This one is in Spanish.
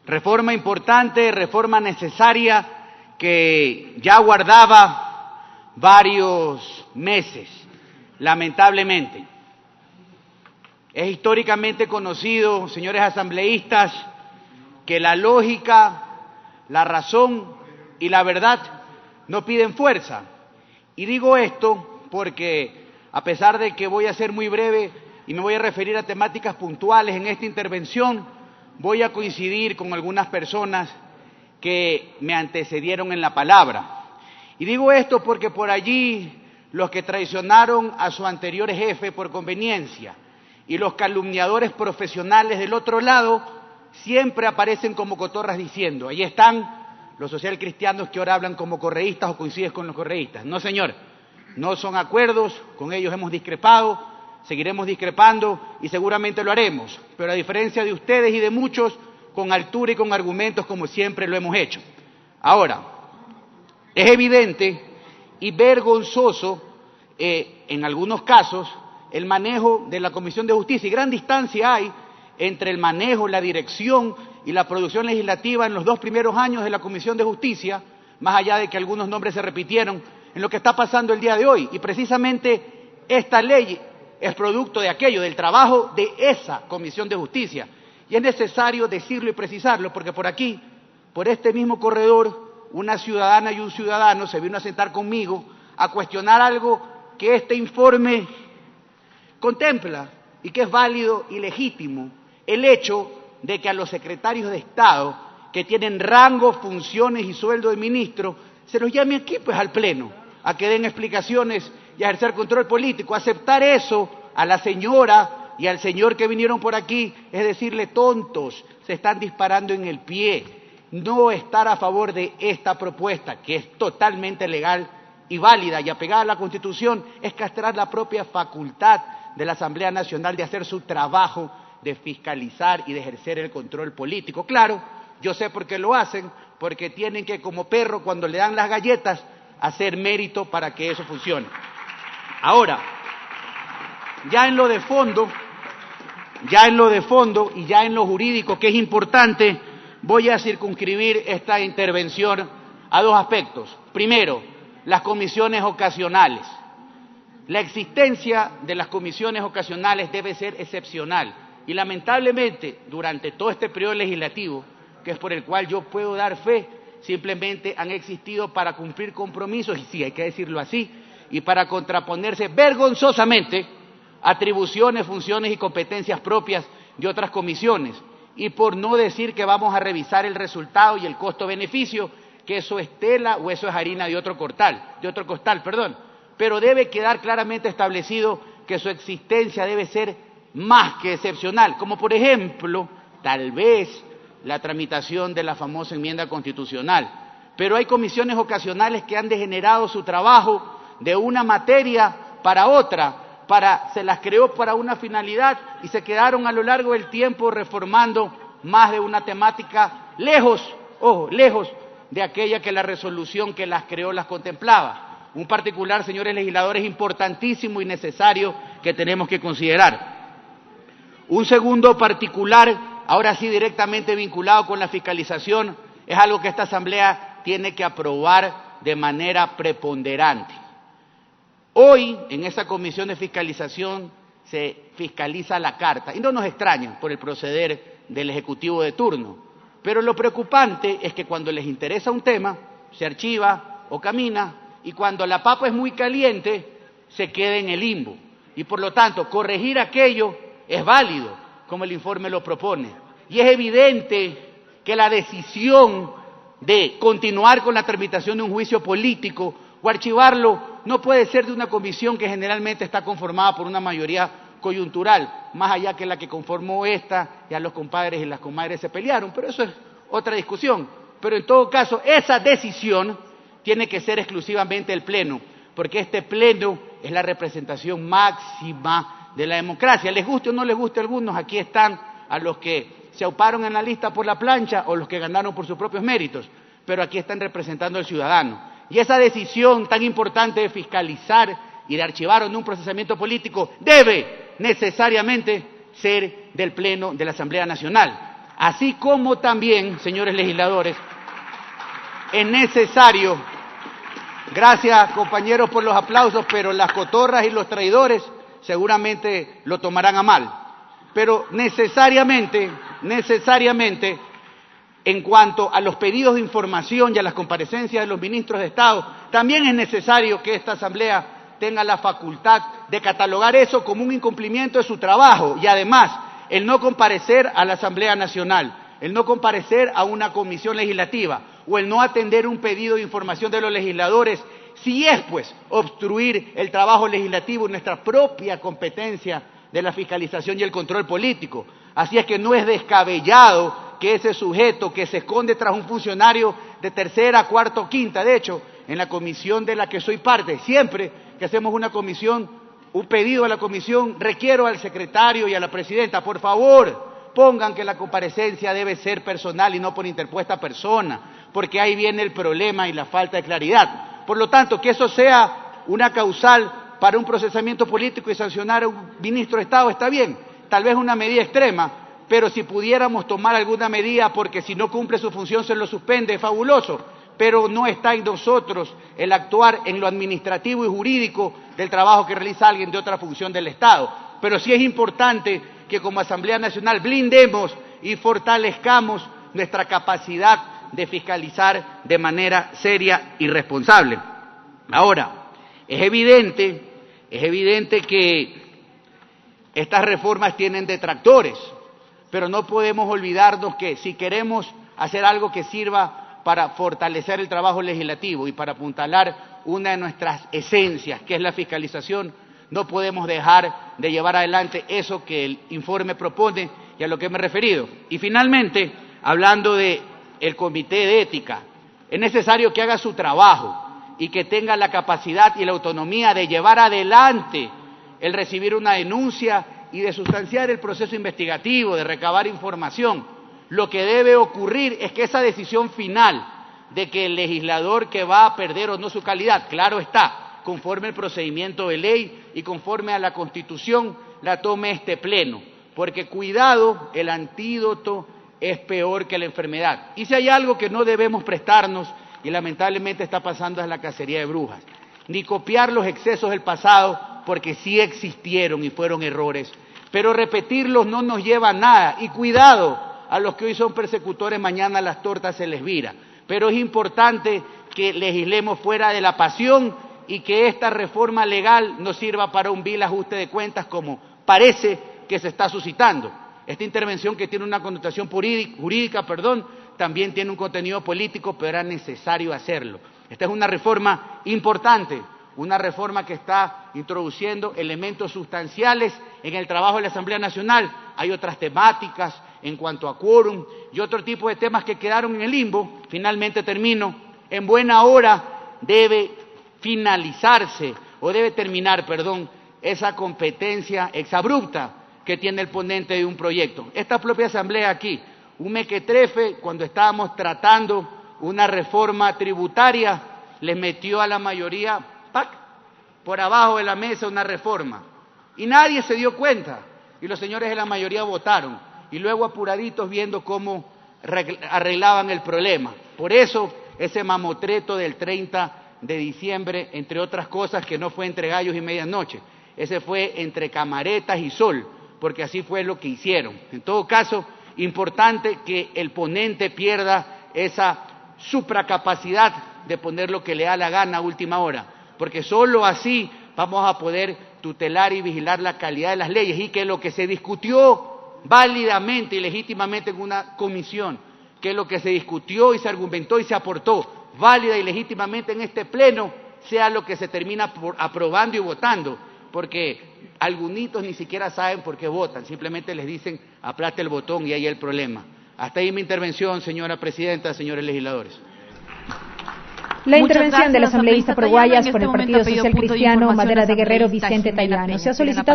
Reforma importante, reforma necesaria que ya guardaba varios meses, lamentablemente. Es históricamente conocido, señores asambleístas, que la lógica, la razón y la verdad no piden fuerza. Y digo esto porque, a pesar de que voy a ser muy breve y me voy a referir a temáticas puntuales en esta intervención, voy a coincidir con algunas personas que me antecedieron en la palabra. Y digo esto porque por allí los que traicionaron a su anterior jefe por conveniencia y los calumniadores profesionales del otro lado siempre aparecen como cotorras diciendo, ahí están los socialcristianos que ahora hablan como correístas o coinciden con los correístas. No, señor, no son acuerdos, con ellos hemos discrepado, seguiremos discrepando y seguramente lo haremos, pero a diferencia de ustedes y de muchos, con altura y con argumentos como siempre lo hemos hecho. Ahora, es evidente y vergonzoso, en algunos casos, el manejo de la Comisión de Justicia, y gran distancia hay entre el manejo, la dirección y la producción legislativa en los 2 primeros años de la Comisión de Justicia, más allá de que algunos nombres se repitieron, en lo que está pasando el día de hoy. Y precisamente esta ley es producto de aquello, del trabajo de esa Comisión de Justicia. Y es necesario decirlo y precisarlo, porque por aquí, por este mismo corredor, una ciudadana y un ciudadano se vino a sentar conmigo a cuestionar algo que este informe contempla y que es válido y legítimo, el hecho de que a los secretarios de Estado que tienen rango, funciones y sueldo de ministro, se los llame aquí pues al Pleno, a que den explicaciones y a ejercer control político. Aceptar eso a la señora y al señor que vinieron por aquí es decirle tontos, se están disparando en el pie. No estar a favor de esta propuesta, que es totalmente legal y válida y apegada a la Constitución, es castrar la propia facultad de la Asamblea Nacional de hacer su trabajo, de fiscalizar y de ejercer el control político. Claro, yo sé por qué lo hacen, porque tienen que, como perro, cuando le dan las galletas, hacer mérito para que eso funcione. Ahora, ya en lo de fondo y ya en lo jurídico, que es importante, voy a circunscribir esta intervención a 2 aspectos. Primero, las comisiones ocasionales. La existencia de las comisiones ocasionales debe ser excepcional y lamentablemente durante todo este periodo legislativo, que es por el cual yo puedo dar fe, simplemente han existido para cumplir compromisos, y sí, hay que decirlo así, y para contraponerse vergonzosamente atribuciones, funciones y competencias propias de otras comisiones, y por no decir que vamos a revisar el resultado y el costo-beneficio, que eso es tela o eso es harina de otro costal, pero debe quedar claramente establecido que su existencia debe ser más que excepcional, como por ejemplo, tal vez, la tramitación de la famosa enmienda constitucional. Pero hay comisiones ocasionales que han degenerado su trabajo de una materia para otra, se las creó para una finalidad y se quedaron a lo largo del tiempo reformando más de una temática lejos de aquella que la resolución que las creó las contemplaba. Un particular, señores legisladores, importantísimo y necesario que tenemos que considerar. Un segundo particular, ahora sí directamente vinculado con la fiscalización, es algo que esta Asamblea tiene que aprobar de manera preponderante. Hoy, en esa comisión de fiscalización, se fiscaliza la carta, y no nos extraña por el proceder del Ejecutivo de turno, pero lo preocupante es que cuando les interesa un tema, se archiva o camina, y cuando la papa es muy caliente, se queda en el limbo. Y por lo tanto, corregir aquello es válido, como el informe lo propone. Y es evidente que la decisión de continuar con la tramitación de un juicio político o archivarlo no puede ser de una comisión que generalmente está conformada por una mayoría coyuntural, más allá que la que conformó esta, ya los compadres y las comadres se pelearon, pero eso es otra discusión. Pero en todo caso, esa decisión tiene que ser exclusivamente el Pleno, porque este Pleno es la representación máxima de la democracia. Les guste o no les guste a algunos, aquí están a los que se auparon en la lista por la plancha o los que ganaron por sus propios méritos, pero aquí están representando al ciudadano. Y esa decisión tan importante de fiscalizar y de archivar en un procesamiento político debe necesariamente ser del Pleno de la Asamblea Nacional. Así como también, señores legisladores, es necesario, gracias compañeros por los aplausos, pero las cotorras y los traidores seguramente lo tomarán a mal. Pero necesariamente, en cuanto a los pedidos de información y a las comparecencias de los ministros de Estado, también es necesario que esta Asamblea tenga la facultad de catalogar eso como un incumplimiento de su trabajo y además el no comparecer a la Asamblea Nacional, el no comparecer a una comisión legislativa o el no atender un pedido de información de los legisladores, si es pues obstruir el trabajo legislativo en nuestra propia competencia de la fiscalización y el control político. Así es que no es descabellado que ese sujeto que se esconde tras un funcionario de tercera, cuarta o quinta, de hecho, en la comisión de la que soy parte, siempre que hacemos una comisión, un pedido a la comisión, requiero al secretario y a la presidenta, por favor, pongan que la comparecencia debe ser personal y no por interpuesta persona, porque ahí viene el problema y la falta de claridad. Por lo tanto, que eso sea una causal para un procesamiento político y sancionar a un ministro de Estado está bien, tal vez una medida extrema, pero si pudiéramos tomar alguna medida porque si no cumple su función se lo suspende, es fabuloso, pero no está en nosotros el actuar en lo administrativo y jurídico del trabajo que realiza alguien de otra función del Estado. Pero sí es importante que como Asamblea Nacional blindemos y fortalezcamos nuestra capacidad de fiscalizar de manera seria y responsable. Ahora, es evidente que estas reformas tienen detractores, pero no podemos olvidarnos que si queremos hacer algo que sirva para fortalecer el trabajo legislativo y para apuntalar una de nuestras esencias, que es la fiscalización, no podemos dejar de llevar adelante eso que el informe propone y a lo que me he referido. Y finalmente, hablando del Comité de Ética, es necesario que haga su trabajo y que tenga la capacidad y la autonomía de llevar adelante el recibir una denuncia y de sustanciar el proceso investigativo, de recabar información. Lo que debe ocurrir es que esa decisión final de que el legislador que va a perder o no su calidad, claro está, conforme al procedimiento de ley y conforme a la Constitución, la tome este Pleno. Porque cuidado, el antídoto es peor que la enfermedad. Y si hay algo que no debemos prestarnos, y lamentablemente está pasando, es la cacería de brujas. Ni copiar los excesos del pasado, porque sí existieron y fueron errores, pero repetirlos no nos lleva a nada. Y cuidado, a los que hoy son persecutores, mañana las tortas se les vira. Pero es importante que legislemos fuera de la pasión y que esta reforma legal no sirva para un vil ajuste de cuentas como parece que se está suscitando. Esta intervención, que tiene una connotación jurídica, también tiene un contenido político, pero era necesario hacerlo. Esta es una reforma importante, una reforma que está introduciendo elementos sustanciales en el trabajo de la Asamblea Nacional. Hay otras temáticas en cuanto a quórum y otro tipo de temas que quedaron en el limbo. Finalmente termino. En buena hora debe terminar, esa competencia exabrupta que tiene el ponente de un proyecto. Esta propia Asamblea aquí, un mequetrefe, cuando estábamos tratando una reforma tributaria, les metió a la mayoría, ¡pac!, por abajo de la mesa una reforma. Y nadie se dio cuenta. Y los señores de la mayoría votaron. Y luego apuraditos viendo cómo arreglaban el problema. Por eso, ese mamotreto del 30 de diciembre, entre otras cosas, que no fue entre gallos y medianoche. Ese fue entre camaretas y sol, porque así fue lo que hicieron. En todo caso, importante que el ponente pierda esa supracapacidad de poner lo que le da la gana a última hora, porque solo así vamos a poder tutelar y vigilar la calidad de las leyes y que lo que se discutió válidamente y legítimamente en una comisión, que lo que se discutió y se argumentó y se aportó válida y legítimamente en este Pleno, sea lo que se termina aprobando y votando, porque algunitos ni siquiera saben por qué votan, simplemente les dicen aplaste el botón y ahí el problema. Hasta ahí mi intervención, señora presidenta, señores legisladores. La intervención del asambleísta por Guayas por el Partido Social Cristiano Madera de Guerrero Vicente Tayano. Se ha solicitado